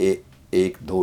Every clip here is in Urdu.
1-2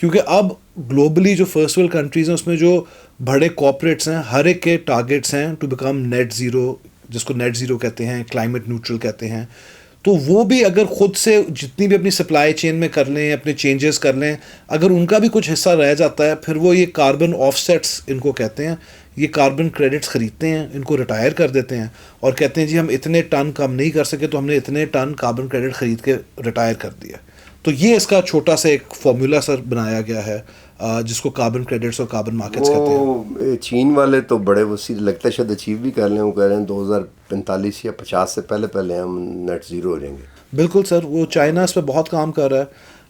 کیونکہ اب گلوبلی جو فرسٹ ورلڈ کنٹریز ہیں اس میں جو بڑے کارپوریٹس ہیں ہر ایک کے ٹارگیٹس ہیں ٹو بیکم نیٹ زیرو، جس کو نیٹ زیرو کہتے ہیں، کلائمیٹ نیوٹرل کہتے ہیں. تو وہ بھی اگر خود سے جتنی بھی اپنی سپلائی چین میں کر لیں، اپنے چینجز کر لیں، اگر ان کا بھی کچھ حصہ رہ جاتا ہے، پھر وہ یہ کاربن آف سیٹس ان کو کہتے ہیں، یہ کاربن کریڈٹس خریدتے ہیں، ان کو ریٹائر کر دیتے ہیں اور کہتے ہیں جی ہم اتنے ٹن کم نہیں کر سکے تو ہم نے اتنے ٹن کاربن کریڈٹ خرید کے ریٹائر کر دیا. تو یہ اس کا چھوٹا سا ایک فارمولا سر بنایا گیا ہے جس کو کاربن کریڈٹس اور کاربن مارکیٹس کہتے ہیں. وہ چین والے تو بڑے وسیع لگتا ہے شاید اچیو بھی کر لیں، وہ کہہ رہے ہیں 2045 یا 50 سے پہلے ہم نیٹ زیرو ہو جائیں گے. بالکل سر، وہ چائنا اس پہ بہت کام کر رہا ہے.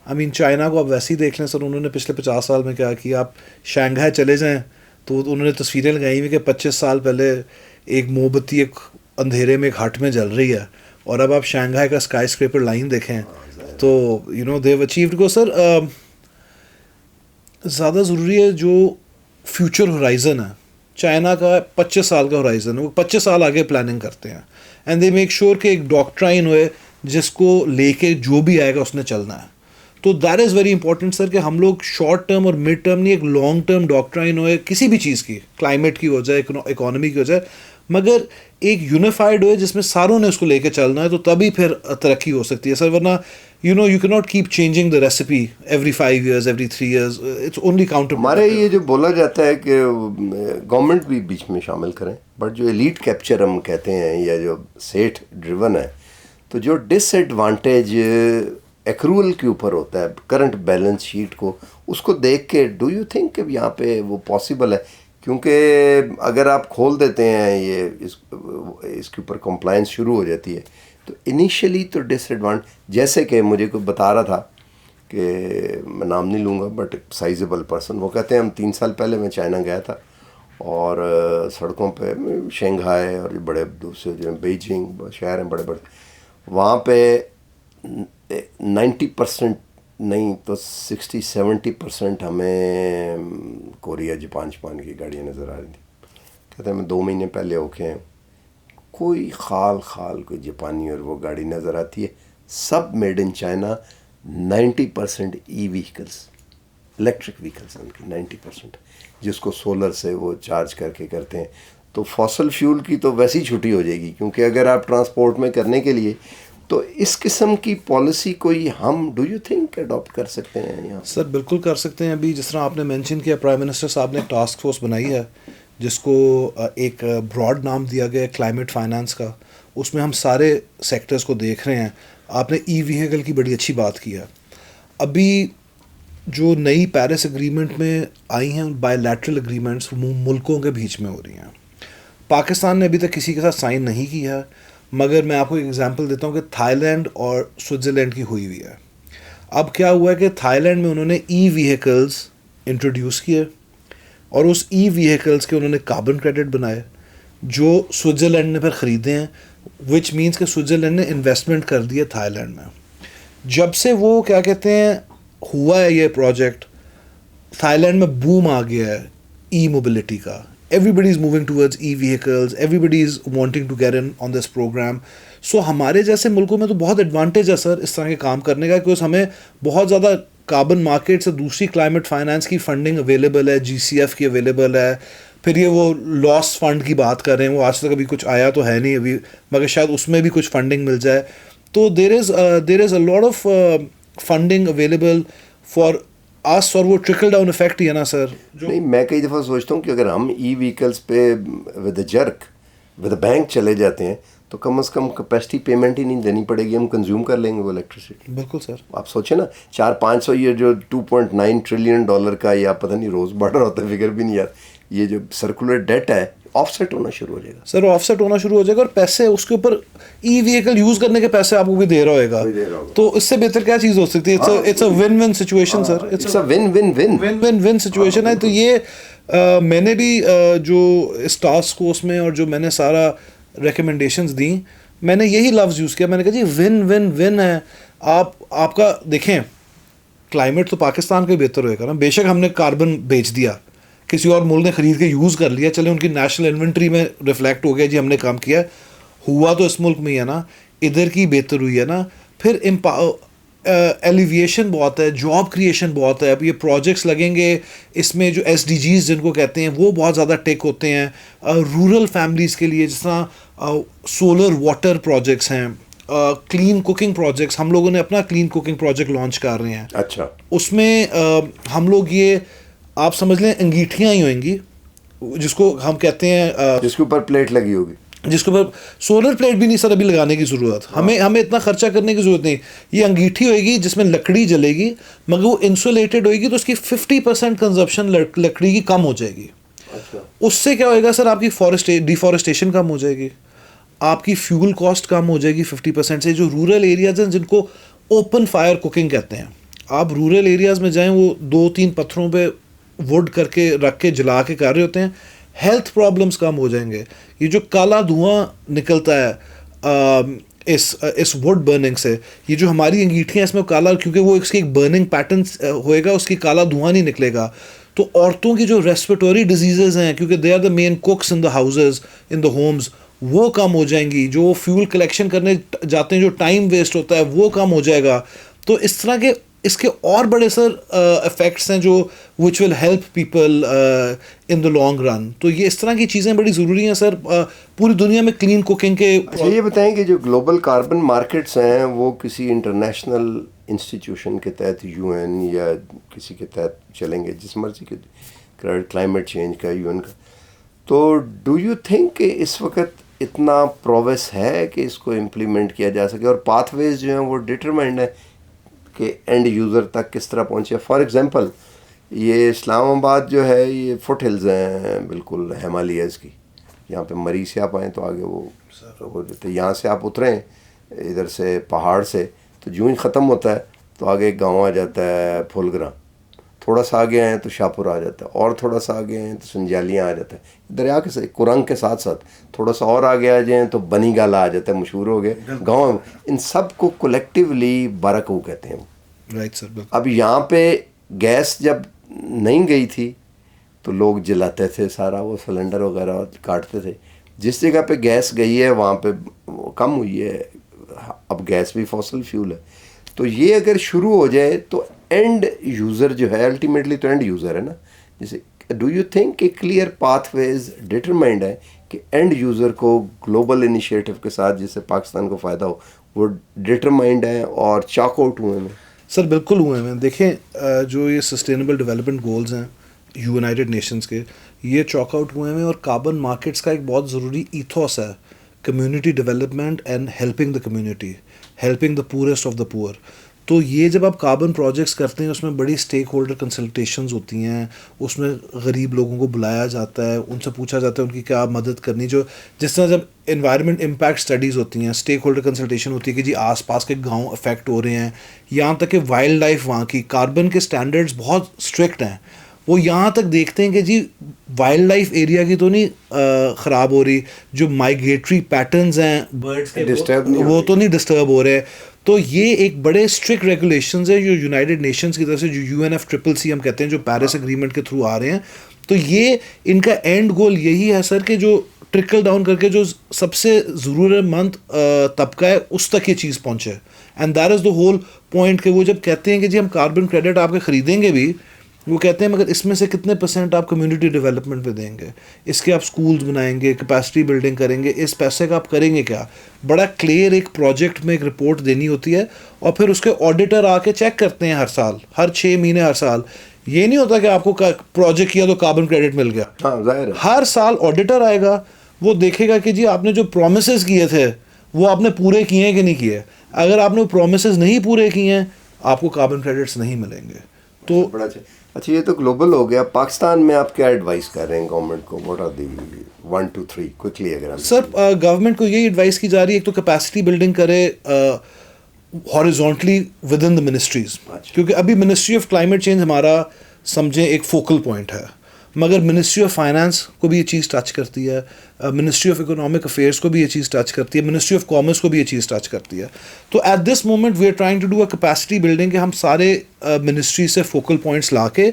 آئی مین چائنا کو آپ ویسے ہی دیکھ لیں سر، انہوں نے پچھلے 50 سال میں کیا کیا. آپ شنگھائی چلے جائیں تو انہوں نے تصویریں لگائی ہوئی کہ 25 سال پہلے ایک موم بتی ایک اندھیرے میں ایک ہٹ میں جل رہی ہے، اور اب آپ شنگھائی کا اسکائی اسکریپر لائن دیکھیں تو یو نو دیو اچیوڈ کو. سر زیادہ ضروری ہے جو فیوچر ہورائزن ہے چائنا کا 25 سال کا ہورائزن ہے، وہ 25 سال آگے پلاننگ کرتے ہیں اینڈ دے میک شیور کہ ایک ڈاکٹرائن ہوئے جس کو لے کے جو بھی آئے گا اس نے چلنا ہے. تو that is very important sir کہ ہم لوگ شارٹ ٹرم اور مڈ ٹرم نہیں، ایک لانگ ٹرم ڈاکٹرائن ہوئے کسی بھی چیز کی، کلائمیٹ کی ہو جائے، اکانومی کی ہو جائے، مگر ایک یونیفائڈ ہوئے جس میں ساروں نے اس کو لے کے چلنا ہے، تو تبھی پھر ترقی ہو سکتی ہے سر. ورنہ you know you can not keep changing the recipe every 5 years every 3 years، it's only counter. ہمارے یہ جو بولا جاتا ہے کہ گورنمنٹ بھی بیچ میں شامل کریں، بٹ جو ایلیٹ کیپچر ہم کہتے ہیں یا جو سیٹ ڈریون ہے، تو جو ڈس ایڈوانٹیج ایکرول کے اوپر ہوتا ہے کرنٹ بیلنس شیٹ کو، اس کو دیکھ کے ڈو یو تھنک کہ یہاں پہ وہ پاسبل ہے؟ کیونکہ اگر آپ کھول دیتے ہیں یہ اس کے اوپر کمپلائنس شروع ہو جاتی ہے تو انیشلی تو ڈس ایڈوانٹیج، جیسے کہ مجھے کوئی بتا رہا تھا کہ میں نام نہیں لوں گا بٹ سائزیبل پرسن، وہ کہتے ہیں ہم 3 سال پہلے میں چائنا گیا تھا اور سڑکوں پہ شنگھائی اور بڑے دوسرے جو بیجنگ شہر ہیں بڑے بڑے، وہاں پہ 90% نہیں تو 60-70% ہمیں کوریا جاپان کی گاڑیاں نظر آ رہی تھیں. کہتے ہیں میں 2 مہینے پہلے ہو کے ہیں، کوئی خال کوئی جاپانی اور وہ گاڑی نظر آتی ہے، سب made in China. 90% e vehicles, electric vehicles ہیں ان کی 90%، جس کو سولر سے وہ چارج کر کے کرتے ہیں. تو فاسل فیول کی تو ویسے ہی چھٹی ہو جائے گی، کیونکہ اگر آپ ٹرانسپورٹ میں کرنے کے لیے تو اس قسم کی پالیسی کوئی ہم ڈو یو تھنک اڈاپٹ کر سکتے ہیں یہاں؟ سر بالکل کر سکتے ہیں. ابھی جس طرح آپ نے مینشن کیا، پرائم منسٹر صاحب نے ایک ٹاسک فورس بنائی ہے جس کو ایک براڈ نام دیا گیا ہے کلائمیٹ فائنانس کا. اس میں ہم سارے سیکٹرز کو دیکھ رہے ہیں. آپ نے ای ویہیکل کی بڑی اچھی بات کی ہے. ابھی جو نئی پیرس اگریمنٹ میں آئی ہیں بائی لیٹرل اگریمنٹس ملکوں کے بیچ میں ہو رہی ہیں. پاکستان نے ابھی تک کسی کے ساتھ سائن نہیں کی ہے، مگر میں آپ کو ایک ایگزامپل دیتا ہوں کہ تھائی لینڈ اور سوئٹزرلینڈ کی ہوئی ہے. اب کیا ہوا ہے کہ تھائی لینڈ میں انہوں نے ای ویہیکلز انٹروڈیوس کیے اور اس ای ویہیکلز کے انہوں نے کاربن کریڈٹ بنائے جو سوئٹزرلینڈ نے پھر خریدے ہیں، وچ مینس کہ سوئٹزرلینڈ نے انویسٹمنٹ کر دی ہے تھائی لینڈ میں. جب سے وہ کیا کہتے ہیں ہوا ہے یہ پروجیکٹ، تھائی لینڈ میں بوم آ گیا ہے ای موبلٹی کا. Everybody is moving towards e vehicles, everybody is wanting to get in on this programme. So ہمارے جیسے ملکوں میں تو بہت ایڈوانٹیج ہے سر اس طرح کے کام کرنے کا، کیونکہ ہمیں بہت زیادہ کاربن مارکیٹ سے دوسری کلائمیٹ فائنانس کی فنڈنگ اویلیبل ہے، جی سی ایف کی اویلیبل ہے. پھر یہ وہ لاس فنڈ کی بات کر رہے ہیں، وہ آج تک ابھی کچھ آیا تو ہے نہیں ابھی، مگر شاید اس میں بھی کچھ فنڈنگ مل جائے. تو there is a lot of funding available for us, اور وہ ٹرکل ڈاؤن افیکٹ ہی ہے نا سر. نہیں، میں کئی دفعہ سوچتا ہوں کہ اگر ہم ای ویکلس پہ with a jerk with a bank چلے جاتے ہیں تو کم از کم کیپیسٹی پیمنٹ ہی نہیں دینی پڑے گی، ہم کنزیوم کر لیں گے وہ الیکٹریسٹی. بالکل سر. آپ سوچیں نا 400-500 یہ جو $2.9 ٹریلین کا، یا پتہ نہیں روز بڑھ رہا ہوتا ہے، فگر بھی نہیں یار، یہ جو سرکولر ڈیٹ ہے آف سیٹ ہونا شروع ہو جائے گا. سر آف سیٹ ہونا شروع ہو جائے گا، اور پیسے اس کے اوپر ای ویہیکل یوز کرنے کے پیسے آپ کو بھی دے رہا ہوئے گا. تو اس سے بہتر کیا چیز ہو سکتی ہے؟ It's a win win situation sir, it's a win situation ہے. تو یہ میں نے بھی جو اس ٹاسک فورس میں اور جو میں نے سارا ریکمنڈیشنز دیں، میں نے یہی لفظ یوز کیا. میں نے کہا جی ون ون ون ہے. آپ کا دیکھیں کلائمیٹ تو پاکستان کا ہی بہتر ہوئے گا نا. بے شک ہم نے کاربن بیچ دیا، کسی اور ملک نے خرید کے یوز کر لیا، چلے ان کی نیشنل انوینٹری میں ریفلیکٹ ہو گیا جی ہم نے کام کیا. ہوا تو اس ملک میں ہی ہے نا، ادھر کی بہتر ہوئی ہے نا. پھر ایلیویشن بہت ہے, جاب کریشن بہت ہے. اب یہ پروجیکٹس لگیں گے اس میں جو SDGs جن کو کہتے ہیں وہ بہت زیادہ ٹیک ہوتے ہیں رورل فیملیز کے لیے, جس طرح سولر واٹر پروجیکٹس ہیں, کلین کوکنگ پروجیکٹس. ہم لوگوں نے اپنا کلین کوکنگ پروجیکٹ لانچ کر رہے ہیں. اچھا, اس میں ہم لوگ یہ آپ سمجھ لیں انگیٹھیاں ہی ہوئیں گی جس کو ہم کہتے ہیں, جس کے اوپر پلیٹ لگی ہوگی, جس کے اوپر سولر پلیٹ بھی نہیں سر ابھی لگانے کی ضرورت, ہمیں اتنا خرچہ کرنے کی ضرورت نہیں. یہ انگیٹھی ہوئے گی جس میں لکڑی جلے گی, مگر وہ انسولیٹڈ ہوئے گی تو اس کی 50% کنزمپشن لکڑی کی کم ہو جائے گی. اس سے کیا ہوئے گا سر, آپ کی ڈیفارسٹیشن کم ہو جائے گی, آپ کی فیول کاسٹ کم ہو جائے گی 50% سے. جو رورل ایریاز ہیں جن کو اوپن فائر کوکنگ کہتے ہیں, آپ رورل ایریاز میں جائیں وہ 2-3 پتھروں پہ وڈ کر کے رکھ کے جلا کے کر رہے ہوتے ہیں, ہیلتھ پرابلمس کم ہو جائیں گے. یہ جو کالا دھواں نکلتا ہے اس وڈ برننگ سے, یہ جو ہماری انگیٹھیاں اس میں کالا, کیونکہ وہ اس کی ایک برننگ پیٹرن ہوئے گا, اس کی کالا دھواں نہیں نکلے گا. تو عورتوں کی جو ریسپریٹوری ڈیزیزز ہیں, کیونکہ they are the main cooks in the houses in the homes, وہ کم ہو جائیں گی. جو فیول کلیکشن کرنے جاتے ہیں جو ٹائم ویسٹ ہوتا ہے وہ کم ہو جائے گا. تو اس طرح کے اس کے اور بڑے سر افیکٹس ہیں جو which will help people in the long run. تو یہ اس طرح کی چیزیں بڑی ضروری ہیں سر پوری دنیا میں کلین کوکنگ کے. اچھا, یہ بتائیں کہ جو گلوبل کاربن مارکیٹس ہیں وہ کسی انٹرنیشنل انسٹیٹیوشن کے تحت, UN یا کسی کے تحت چلیں گے, جس مرضی کے کلائمیٹ چینج کا UN کا, تو ڈو یو تھنک کہ اس وقت اتنا پروگریس ہے کہ اس کو امپلیمنٹ کیا جا سکے, اور پاتھ ویز جو ہیں وہ ڈٹرمنڈ ہے کہ اینڈ یوزر تک کس طرح پہنچے؟ فار ایگزامپل یہ اسلام آباد جو ہے یہ فٹ ہلز ہیں بالکل ہمالیاز کی, یہاں پہ مری سے آپ آئیں تو آگے وہ دیتے, یہاں سے آپ اتریں ادھر سے پہاڑ سے تو جو ہی ختم ہوتا ہے تو آگے ایک گاؤں آ جاتا ہے پھولگراں, تھوڑا سا آگے آئیں تو شاپور آ جاتا ہے, اور تھوڑا سا آگے آئیں تو سنجالیاں آ جاتا ہے, دریا کے کرنگ کے ساتھ ساتھ تھوڑا سا اور آگے آ جائیں تو بنی گالا آ جاتا ہے, مشہور ہو گئے گاؤں. ان سب کو کولیکٹیولی بارکو کہتے ہیں. Right sir. اب یہاں پہ گیس جب نہیں گئی تھی تو لوگ جلاتے تھے, سارا وہ سلنڈر وغیرہ کاٹتے تھے. جس جگہ پہ گیس گئی ہے وہاں پہ کم ہوئی ہے, اب گیس بھی فوسل فیول ہے. تو یہ اگر شروع ہو جائے تو اینڈ یوزر جو ہے الٹیمیٹلی تو اینڈ یوزر ہے نا, جیسے ڈو یو تھنک کہ کلیئر پاتھ ویز ڈٹرمائنڈ ہے کہ اینڈ یوزر کو گلوبل انیشیٹو کے ساتھ جس سے پاکستان کو فائدہ ہو وہ ڈٹرمائنڈ ہیں اور چاک آؤٹ ہوئے ہیں؟ سر بالکل ہوئے ہیں. دیکھیں جو یہ سسٹینیبل ڈیولپمنٹ گولز ہیں یونائٹڈ نیشنز کے, یہ چاک آؤٹ ہوئے ہیں, اور کاربن مارکیٹس کا ایک بہت ضروری ایتھوس ہے community development and helping the community, helping the poorest of the پور. تو یہ جب آپ کاربن پروجیکٹس کرتے ہیں اس میں بڑی اسٹیک ہولڈر کنسلٹیشنز ہوتی ہیں, اس میں غریب لوگوں کو بلایا جاتا ہے, ان سے پوچھا جاتا ہے ان کی کیا مدد کرنی. جو جس طرح جب انوائرمنٹ امپیکٹ اسٹڈیز ہوتی ہیں, اسٹیک ہولڈر کنسلٹیشن ہوتی ہے کہ جی آس پاس کے گاؤں افیکٹ ہو رہے ہیں, یہاں تک کہ وائلڈ لائف وہاں کی کاربن کے اسٹینڈرڈس بہت اسٹرکٹ ہیں, وہ یہاں تک دیکھتے ہیں کہ جی وائلڈ لائف ایریا کی تو نہیں خراب ہو رہی, جو مائگریٹری پیٹرنز ہیں برڈس کے وہ تو نہیں ڈسٹرب ہو رہے. تو یہ ایک بڑے اسٹرکٹ ریگولیشنز ہیں جو یونائٹڈ نیشنز کی طرف سے, جو UNFCCC ہم کہتے ہیں, جو پیرس ایگریمنٹ کے تھرو آ رہے ہیں. تو یہ ان کا اینڈ گول یہی ہے سر کہ جو ٹرکل ڈاؤن کر کے جو سب سے ضرورت مند طبقہ ہے اس تک یہ چیز پہنچے. And that is the whole point کہ وہ جب کہتے ہیں کہ جی ہم کاربن کریڈٹ آپ کے خریدیں گے بھی, وہ کہتے ہیں مگر اس میں سے کتنے % آپ کمیونٹی ڈیولپمنٹ پہ دیں گے, اس کے آپ اسکولز بنائیں گے, کیپیسٹی بلڈنگ کریں گے, اس پیسے کا آپ کریں گے کیا؟ بڑا کلیئر ایک پروجیکٹ میں ایک رپورٹ دینی ہوتی ہے, اور پھر اس کے آڈیٹر آ کے چیک کرتے ہیں ہر سال, ہر 6 مہینے, ہر سال. یہ نہیں ہوتا کہ آپ کو پروجیکٹ کیا تو کاربن کریڈٹ مل گیا. ہر سال آڈیٹر آئے گا, وہ دیکھے گا کہ جی آپ نے جو پرومسز کیے تھے وہ آپ نے پورے کیے ہیں کہ نہیں کیے. اگر آپ نے وہ پرومسز نہیں پورے کیے ہیں آپ کو کاربن کریڈٹس نہیں ملیں گے. تو بڑا اچھا, یہ تو گلوبل ہو گیا. پاکستان میں آپ کیا ایڈوائز کر رہے ہیں گورنمنٹ کو؟ واٹ آر دی 1 2 3 کوئکلی اگر سر گورنمنٹ کو یہی ایڈوائز کی جا رہی ہے, ایک تو کیپیسٹی بلڈنگ کرے horizontally with in the ministries, کیونکہ ابھی منسٹری آف کلائمیٹ چینج ہمارا سمجھیں ایک فوکل پوائنٹ ہے, مگر منسٹری آف فائنانس کو بھی یہ چیز ٹچ کرتی ہے, منسٹری آف اکنامک افیئرس کو بھی یہ چیز ٹچ کرتی ہے, منسٹری آف کامرس کو بھی یہ چیز ٹچ کرتی ہے. تو at this moment we are trying to do a capacity building کہ ہم سارے منسٹری سے فوکل پوائنٹس لا کے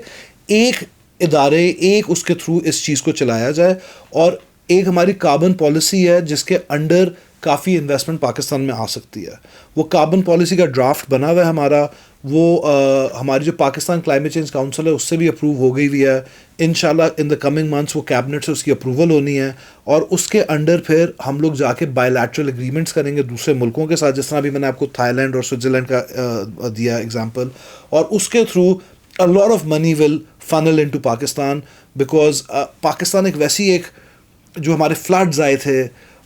ایک ادارے, ایک اس کے تھرو اس چیز کو چلایا جائے, اور ایک ہماری کاربن پالیسی ہے جس کے انڈر کافی انویسٹمنٹ پاکستان میں آ سکتی ہے. وہ کاربن پالیسی کا ڈرافٹ بنا ہوا ہے ہمارا, وہ ہماری جو پاکستان کلائمیٹ چینج کاؤنسل ہے اس سے بھی اپروو ہو گئی ہوئی ہے. انشاءاللہ ان دا کمنگ منتھس وہ کیبنٹ سے اس کی اپروول ہونی ہے, اور اس کے انڈر پھر ہم لوگ جا کے بائی لیٹرل اگریمنٹس کریں گے دوسرے ملکوں کے ساتھ, جس طرح بھی میں نے آپ کو تھائی لینڈ اور سوئٹزرلینڈ کا دیا ایگزامپل, اور اس کے through a lot of money will funnel into Pakistan, because Pakistan ایک ویسی ایک جو ہمارے فلڈز آئے تھے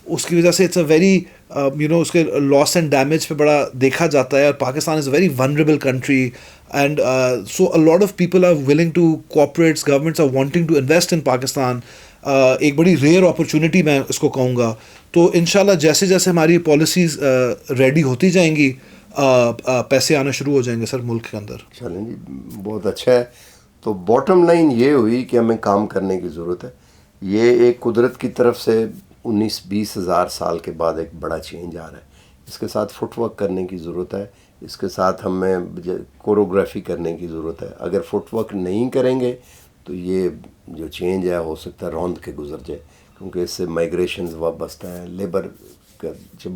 اس کی وجہ سے اٹس اے ویری اس کے لاس اینڈ ڈیمیج پہ بڑا دیکھا جاتا ہے, اور Pakistan is a very vulnerable country, and so a lot of people are willing to corporates, governments are wanting to invest in Pakistan. ایک بڑی ریئر اپرچونٹی میں اس کو کہوں گا. تو انشاءاللہ جیسے جیسے ہماری پالیسیز ریڈی ہوتی جائیں گی پیسے آنا شروع ہو جائیں گے سر ملک کے اندر. چلیں جی, بہت اچھا ہے. تو باٹم لائن یہ ہوئی کہ ہمیں کام کرنے کی ضرورت ہے. یہ ایک قدرت کی طرف سے 19-20 ہزار سال کے بعد ایک بڑا چینج آ رہا ہے. اس کے ساتھ فٹ ورک کرنے کی ضرورت ہے, اس کے ساتھ ہمیں کوریوگرافی کرنے کی ضرورت ہے. اگر فٹ ورک نہیں کریں گے تو یہ جو چینج ہے ہو سکتا ہے روند کے گزر جائے, کیونکہ اس سے مائگریشنز وابستہ ہیں, لیبر کا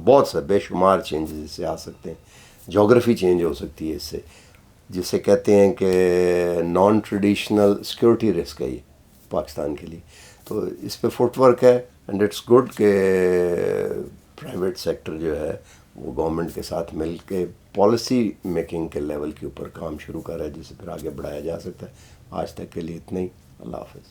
بہت سے بے شمار چینجز اس سے آ سکتے ہیں, جغرافی چینج ہو سکتی ہے اس سے, جسے کہتے ہیں کہ نان ٹریڈیشنل سیکورٹی رسک ہے یہ پاکستان کے لیے. تو اس پہ فٹ ورک ہے, اینڈ اٹس گڈ کہ پرائیویٹ سیکٹر جو ہے وہ گورنمنٹ کے ساتھ مل کے پالیسی میکنگ کے لیول کے اوپر کام شروع کر رہا ہے, جسے پھر آگے بڑھایا جا سکتا ہے. آج تک کے لیے اتنا ہی. اللہ حافظ.